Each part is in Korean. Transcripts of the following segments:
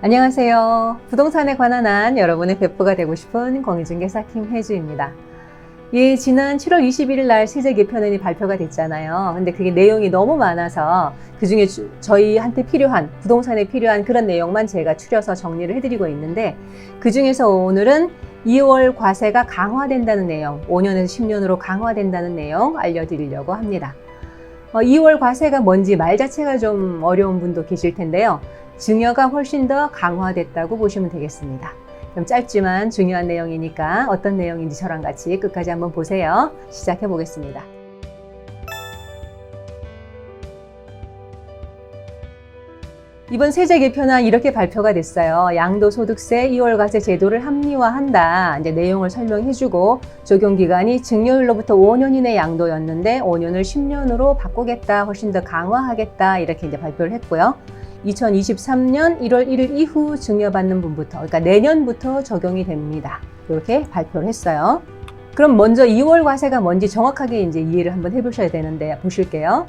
안녕하세요. 부동산에 관한 한 여러분의 배포가 되고 싶은 공인중개사 김혜주입니다. 예, 지난 7월 21일 날 세제 개편안이 발표가 됐잖아요. 근데 그게 내용이 너무 많아서 그 중에 저희한테 필요한, 부동산에 필요한 그런 내용만 제가 추려서 정리를 해드리고 있는데, 그 중에서 오늘은 2월 과세가 강화된다는 내용, 5년에서 10년으로 강화된다는 내용 알려드리려고 합니다. 2월 과세가 뭔지 말 자체가 좀 어려운 분도 계실 텐데요. 증여가 훨씬 더 강화됐다고 보시면 되겠습니다. 좀 짧지만 중요한 내용이니까 어떤 내용인지 저랑 같이 끝까지 한번 보세요. 시작해 보겠습니다. 이번 세제 개편안 이렇게 발표가 됐어요. 양도소득세 2월 과세 제도를 합리화한다. 이제 내용을 설명해주고 적용 기간이 증여율로부터 5년 이내 양도였는데 5년을 10년으로 바꾸겠다, 훨씬 더 강화하겠다 이렇게 이제 발표를 했고요. 2023년 1월 1일 이후 증여받는 분부터, 그러니까 내년부터 적용이 됩니다. 이렇게 발표를 했어요. 그럼 먼저 2월 과세가 뭔지 정확하게 이제 이해를 한번 해보셔야 되는데 보실게요.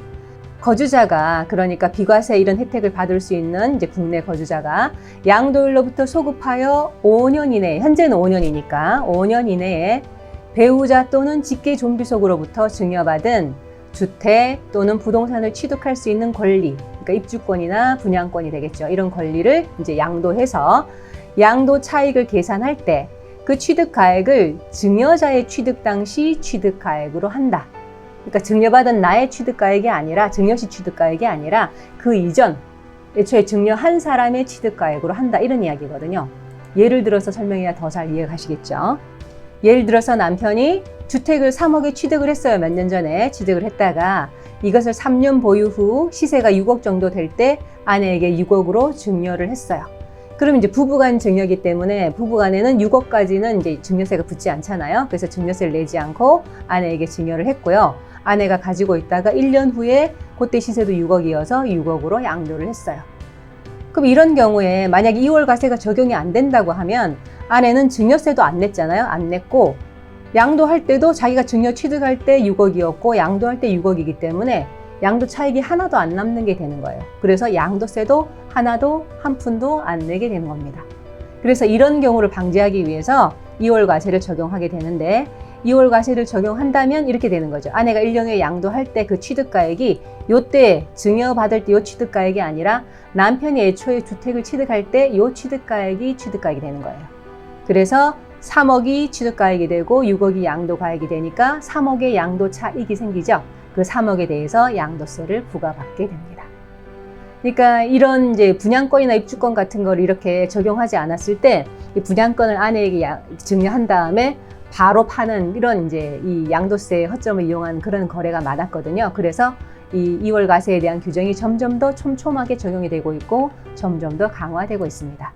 거주자가, 그러니까 비과세 이런 혜택을 받을 수 있는 이제 국내 거주자가 양도율로부터 소급하여 5년 이내에, 현재는 5년이니까 5년 이내에 배우자 또는 직계 존비속으로부터 증여받은 주택 또는 부동산을 취득할 수 있는 권리, 그러니까 입주권이나 분양권이 되겠죠. 이런 권리를 이제 양도해서 양도 차익을 계산할 때 그 취득가액을 증여자의 취득 당시 취득가액으로 한다. 그러니까 증여받은 나의 취득가액이 아니라, 증여시 취득가액이 아니라 그 이전, 애초에 증여한 사람의 취득가액으로 한다. 이런 이야기거든요. 예를 들어서 설명해야 더 잘 이해가 가시겠죠. 예를 들어서 남편이 주택을 3억에 취득을 했어요. 몇 년 전에 취득을 했다가 이것을 3년 보유 후 시세가 6억 정도 될 때 아내에게 6억으로 증여를 했어요. 그럼 이제 부부간 증여이기 때문에 부부간에는 6억까지는 이제 증여세가 붙지 않잖아요. 그래서 증여세를 내지 않고 아내에게 증여를 했고요. 아내가 가지고 있다가 1년 후에 그때 시세도 6억이어서 6억으로 양도를 했어요. 그럼 이런 경우에 만약에 2월 과세가 적용이 안 된다고 하면 아내는 증여세도 안 냈잖아요. 안 냈고 양도할 때도 자기가 증여 취득할 때 6억이었고 양도할 때 6억이기 때문에 양도 차익이 하나도 안 남는 게 되는 거예요. 그래서 양도세도 하나도 한 푼도 안 내게 되는 겁니다. 그래서 이런 경우를 방지하기 위해서 2월 과세를 적용하게 되는데 2월 과세를 적용한다면 이렇게 되는 거죠. 아내가 1년 후에 양도할 때 그 취득가액이 요때 증여받을 때 요 취득가액이 아니라 남편이 애초에 주택을 취득할 때 요 취득가액이 되는 거예요. 그래서 3억이 취득가액이 되고 6억이 양도가액이 되니까 3억의 양도 차익이 생기죠. 그 3억에 대해서 양도세를 부과받게 됩니다. 그러니까 이런 이제 분양권이나 입주권 같은 걸 이렇게 적용하지 않았을 때 이 분양권을 아내에게 증여한 다음에 바로 파는 이런 이제 이 양도세 허점을 이용한 그런 거래가 많았거든요. 그래서 이 2월 과세에 대한 규정이 점점 더 촘촘하게 적용이 되고 있고 점점 더 강화되고 있습니다.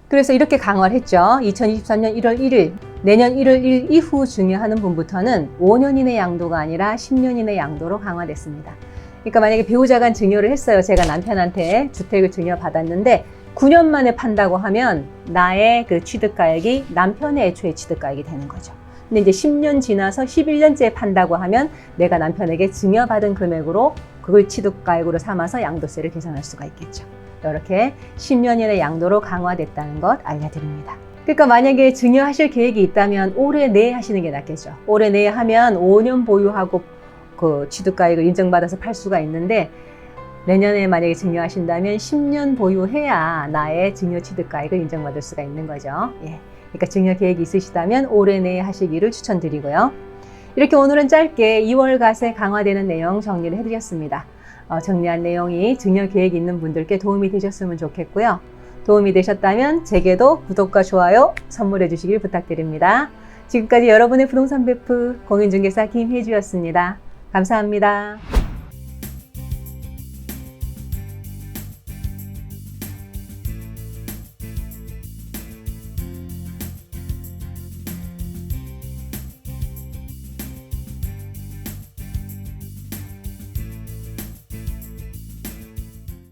그래서 이렇게 강화를 했죠. 2023년 1월 1일, 내년 1월 1일 이후 증여하는 분부터는 5년 이내 양도가 아니라 10년 이내 양도로 강화됐습니다. 그러니까 만약에 배우자가 증여를 했어요. 제가 남편한테 주택을 증여받았는데 9년 만에 판다고 하면 나의 그 취득가액이 남편의 애초에 취득가액이 되는 거죠. 근데 이제 10년 지나서 11년째 판다고 하면 내가 남편에게 증여받은 금액으로 그걸 취득가액으로 삼아서 양도세를 계산할 수가 있겠죠. 이렇게 10년 이내 양도로 강화됐다는 것 알려드립니다. 그러니까 만약에 증여하실 계획이 있다면 올해 내에 하시는 게 낫겠죠. 올해 내에 하면 5년 보유하고 그 취득가액을 인정받아서 팔 수가 있는데 내년에 만약에 증여하신다면 10년 보유해야 나의 증여 취득가액을 인정받을 수가 있는 거죠. 예. 그러니까 증여 계획이 있으시다면 올해 내에 하시기를 추천드리고요. 이렇게 오늘은 짧게 2월 과세 강화되는 내용 정리를 해드렸습니다. 정리한 내용이 증여 계획이 있는 분들께 도움이 되셨으면 좋겠고요. 도움이 되셨다면 제게도 구독과 좋아요 선물해 주시길 부탁드립니다. 지금까지 여러분의 부동산 베프 공인중개사 김혜주였습니다. 감사합니다.